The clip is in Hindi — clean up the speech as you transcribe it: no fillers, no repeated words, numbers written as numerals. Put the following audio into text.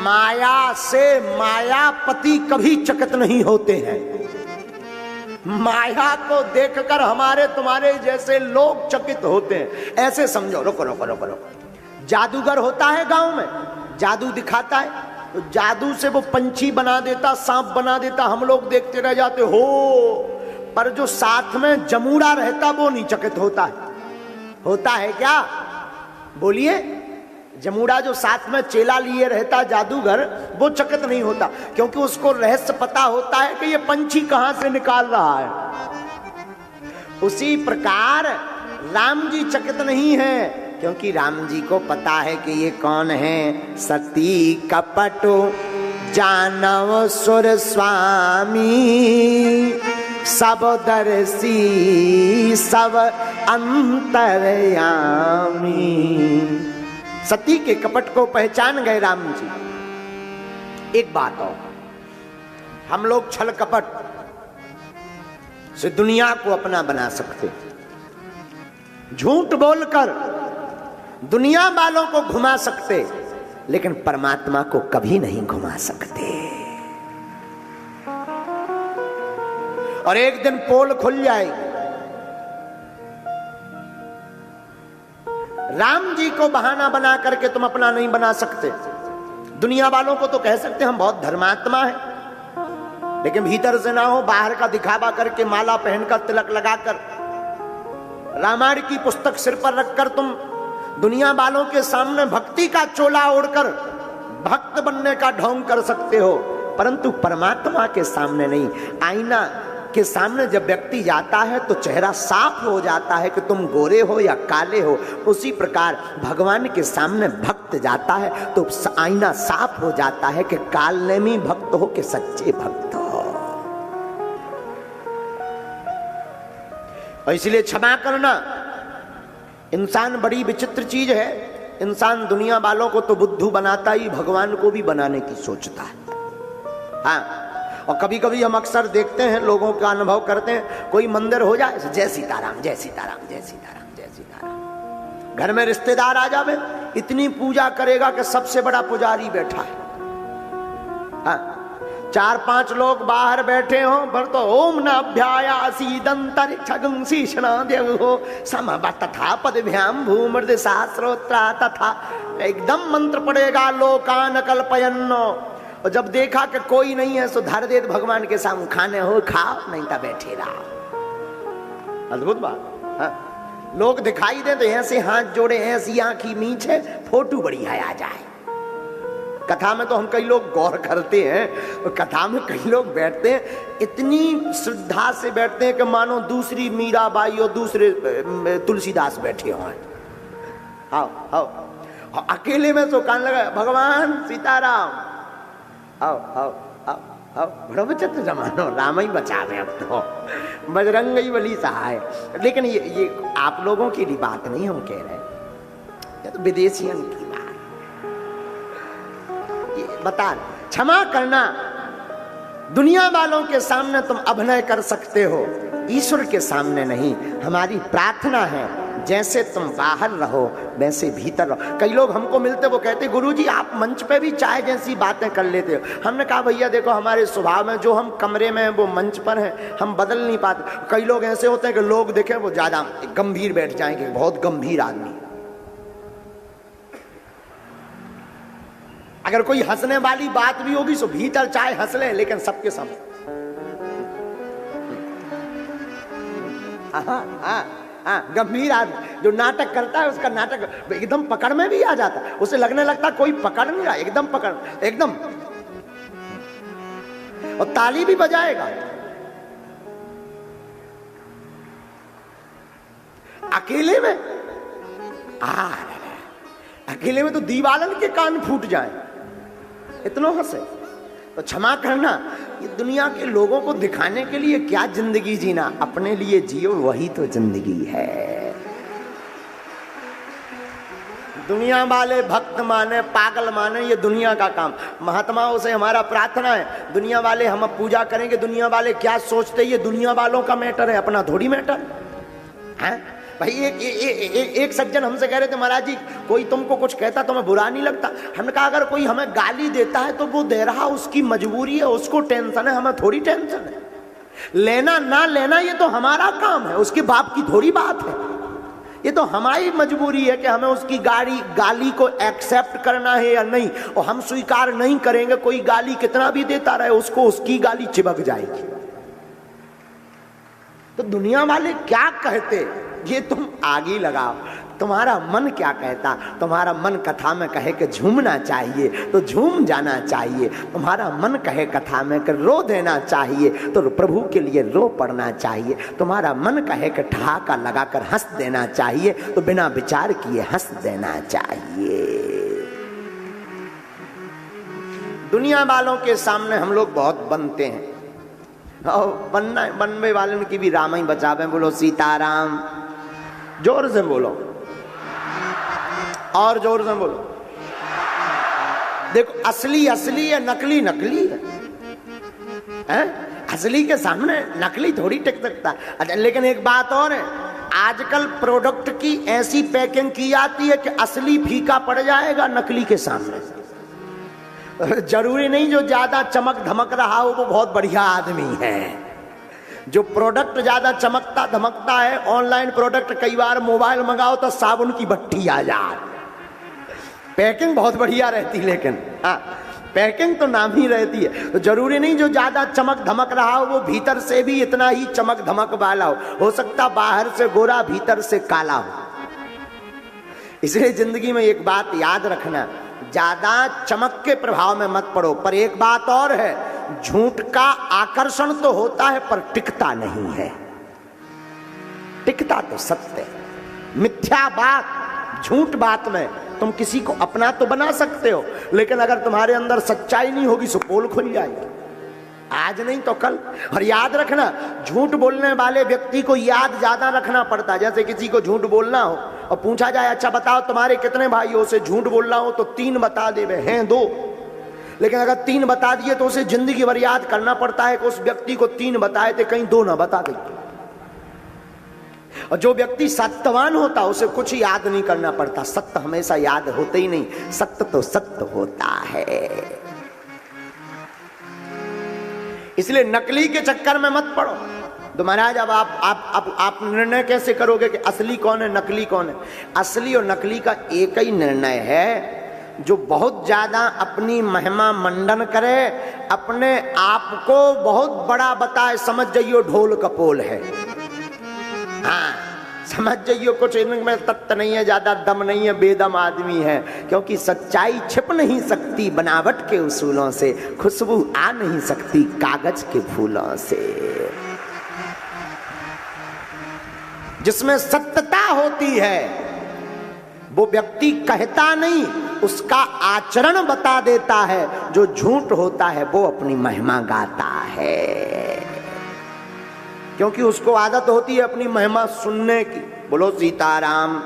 माया से मायापति कभी चकित नहीं होते हैं। माया को देखकर हमारे तुम्हारे जैसे लोग चकित होते हैं। ऐसे समझो, रुको रुको रुको रुको। जादूगर होता है गांव में, जादू दिखाता है, तो जादू से वो पंछी बना देता, सांप बना देता, हम लोग देखते रह जाते हो। पर जो साथ में जमूड़ा रहता वो नहीं चकित होता है। होता है क्या? बोलिए। जमूड़ा जो साथ में चेला लिए रहता जादूगर, वो चकित नहीं होता, क्योंकि उसको रहस्य पता होता है कि ये पंछी कहां से निकाल रहा है। उसी प्रकार राम जी चकित नहीं है, क्योंकि राम जी को पता है कि ये कौन है। सती कपटो जानव सुर स्वामी, सब दर्शी सब अंतर्यामी। सती के कपट को पहचान गए राम जी। एक बात और, हम लोग छल कपट से दुनिया को अपना बना सकते, झूठ बोलकर दुनिया वालों को घुमा सकते, लेकिन परमात्मा को कभी नहीं घुमा सकते। और एक दिन पोल खुल जाएगी। राम जी को बहाना बना करके तुम अपना नहीं बना सकते। दुनिया वालों को तो कह सकते हम बहुत धर्मात्मा हैं, लेकिन भीतर से ना हो, बाहर का दिखावा करके माला पहनकर तिलक लगाकर रामायण की पुस्तक सिर पर रखकर तुम दुनिया वालों के सामने भक्ति का चोला ओढ़कर भक्त बनने का ढोंग कर सकते हो, परंतु परमात्मा के सामने नहीं। आईना के सामने जब व्यक्ति जाता है तो चेहरा साफ हो जाता है कि तुम गोरे हो या काले हो। उसी प्रकार भगवान के सामने भक्त जाता है तो आईना साफ हो जाता है कि कालनेमी भक्त हो कि सच्चे भक्त हो। और इसलिए क्षमा करना। इंसान बड़ी विचित्र चीज है। इंसान दुनिया वालों को तो बुद्धू बनाता ही, भगवान को भी बनाने की सोचता है। हाँ, और कभी कभी हम अक्सर देखते हैं, लोगों का अनुभव करते हैं, कोई मंदिर हो जाए, जय सीताराम जय सीताराम जय सीताराम जय सीताराम। घर में रिश्तेदार आ जावे, इतनी पूजा करेगा कि सबसे बड़ा पुजारी बैठा है। हाँ, 4-5 लोग बाहर बैठे हो, पर तो ओम नाभ्यायासीदंतरिक्षगं शीर्षणादेव हो समवत तथा पदभ्याम भूमृद सहस्रोत्रा तथा। एकदम मंत्र पड़ेगा, लोकान कल्पयन्नो। और जब देखा कि कोई नहीं है तो धर दे भगवान के सामने, खाने हो खाओ, नहीं तो बैठे रहो। अद्भुत बात। हाँ, लोग दिखाई दे तो ऐसे हाथ जोड़े, ऐसी आंखी मींचे, फोटो बढ़िया आ जाए। कथा में तो हम कई लोग गौर करते हैं, कथा में कई लोग बैठते हैं, इतनी श्रद्धा से बैठते हैं कि मानो दूसरी मीराबाई और दूसरे तुलसीदास बैठे हो। आओ आओ, अकेले में तो कान लगा, भगवान सीताराम, आओ आओ आओ आओ। बड़ा विचित्र जमानो, राम ही बचावे अब तो, बजरंग ही बली सहाय। लेकिन ये आप लोगों की बात नहीं हम कह रहे, ये तो विदेशियों की बात। ये बता, क्षमा करना। दुनिया वालों के सामने तुम अभिनय कर सकते हो, ईश्वर के सामने नहीं। हमारी प्रार्थना है, जैसे तुम बाहर रहो वैसे भीतर रहो। कई लोग हमको मिलते, वो कहते गुरुजी आप मंच पे भी चाय जैसी बातें कर लेते हो। हमने कहा भैया देखो, हमारे स्वभाव में जो हम कमरे में हैं वो मंच पर हैं, हम बदल नहीं पाते। कई लोग ऐसे होते हैं कि लोग देखें वो ज्यादा गंभीर बैठ जाएंगे, बहुत गंभीर आदमी। अगर कोई हंसने वाली बात भी होगी तो भीतर चाहे हंस ले, लेकिन सबके सामने। गंभीर आदमी जो नाटक करता है, उसका नाटक एकदम पकड़ में भी आ जाता है। उसे लगने लगता कोई पकड़ नहीं रहा, एकदम पकड़, एकदम, और ताली भी बजाएगा। अकेले में अकेले में तो दीवालन के कान फूट जाए, इतना हंसे। तो क्षमा करना। ये दुनिया के लोगों को दिखाने के लिए क्या जिंदगी जीना, अपने लिए जियो, वही तो जिंदगी है। दुनिया वाले भक्त माने, पागल माने, ये दुनिया का काम। महात्माओं से हमारा प्रार्थना है, दुनिया वाले हम पूजा करेंगे, दुनिया वाले क्या सोचते, ये दुनिया वालों का मैटर है, अपना थोड़ी मैटर है। भाई एक सज्जन हमसे कह रहे थे, महाराज जी कोई तुमको कुछ कहता तो हमें बुरा नहीं लगता। हमने कहा अगर कोई हमें गाली देता है तो वो दे रहा, उसकी मजबूरी है, उसको टेंशन है, हमें थोड़ी टेंशन है। लेना ना लेना ये तो हमारा काम है, उसके बाप की थोड़ी बात है। ये तो हमारी मजबूरी है कि हमें उसकी गाली को एक्सेप्ट करना है या नहीं, और हम स्वीकार नहीं करेंगे। कोई गाली कितना भी देता रहे, उसको उसकी गाली चिपक जाएगी। तो दुनिया वाले क्या कहते ये तुम आगे लगाओ, तुम्हारा मन क्या कहता। तुम्हारा मन कथा में कहे कि झूमना चाहिए तो झूम जाना चाहिए, तुम्हारा मन कहे कथा में कि रो देना चाहिए तो प्रभु के लिए रो पड़ना चाहिए, तुम्हारा मन कहे कि ठहाका लगाकर हंस देना चाहिए तो बिना विचार किए हंस देना चाहिए। दुनिया वालों के सामने हम लोग बहुत बनते हैं, और बनने वालों की भी राम ही बचावे। बोलो सीताराम, जोर से बोलो, और जोर से बोलो। देखो असली असली है, नकली नकली है। असली के सामने नकली थोड़ी टिक सकता है। अच्छा, लेकिन एक बात और है, आजकल प्रोडक्ट की ऐसी पैकिंग की जाती है कि असली फीका पड़ जाएगा नकली के सामने। जरूरी नहीं जो ज्यादा चमक धमक रहा हो वो बहुत बढ़िया आदमी है। जो प्रोडक्ट ज्यादा चमकता धमकता है, ऑनलाइन प्रोडक्ट कई बार मोबाइल मंगाओ तो साबुन की भट्टी आ जाए, पैकिंग बहुत बढ़िया रहती, लेकिन हाँ पैकिंग तो नाम ही रहती है। तो जरूरी नहीं जो ज्यादा चमक धमक रहा हो वो भीतर से भी इतना ही चमक धमक वाला हो सकता बाहर से गोरा भीतर से काला हो। इसलिए जिंदगी में एक बात याद रखना, ज्यादा चमक के प्रभाव में मत पड़ो। पर एक बात और है, झूठ का आकर्षण तो होता है पर टिकता नहीं है। टिकता तो सत्य है। मिथ्या बात, झूठ बात में तुम किसी को अपना तो बना सकते हो, लेकिन अगर तुम्हारे अंदर सच्चाई नहीं होगी सो पोल खुल जाएगी, आज नहीं तो कल। और याद रखना, झूठ बोलने वाले व्यक्ति को याद ज्यादा रखना पड़ता है। जैसे किसी को झूठ बोलना हो और पूछा जाए अच्छा बताओ तुम्हारे कितने भाई हो, उसे झूठ बोलना हो तो 3 बता देवे हैं 2, लेकिन अगर 3 बता दिए तो उसे जिंदगी भर याद करना पड़ता है कि उस व्यक्ति को 3 बताए थे, कहीं 2 ना बता दे। और जो व्यक्ति सत्यवान होता उसे कुछ याद नहीं करना पड़ता, सत्य हमेशा याद होते ही नहीं, सत्य तो सत्य होता है। इसलिए नकली के चक्कर में मत पड़ो। तो महाराज अब आप निर्णय कैसे करोगे कि असली कौन है नकली कौन है? असली और नकली का एक ही निर्णय है, जो बहुत ज्यादा अपनी महिमा मंडन करे, अपने आप को बहुत बड़ा बताए, समझ जाइयो ढोल कपोल है। हाँ समझ जाइयो कुछ इनमें तत्व नहीं है, ज्यादा दम नहीं है, बेदम आदमी है। क्योंकि सच्चाई छिप नहीं सकती बनावट के उसूलों से, खुशबू आ नहीं सकती कागज के फूलों से। जिसमें सत्यता होती है वो व्यक्ति कहता नहीं, उसका आचरण बता देता है। जो झूठ होता है वो अपनी महिमा गाता है, क्योंकि उसको आदत होती है अपनी महिमा सुनने की। बोलो सीताराम।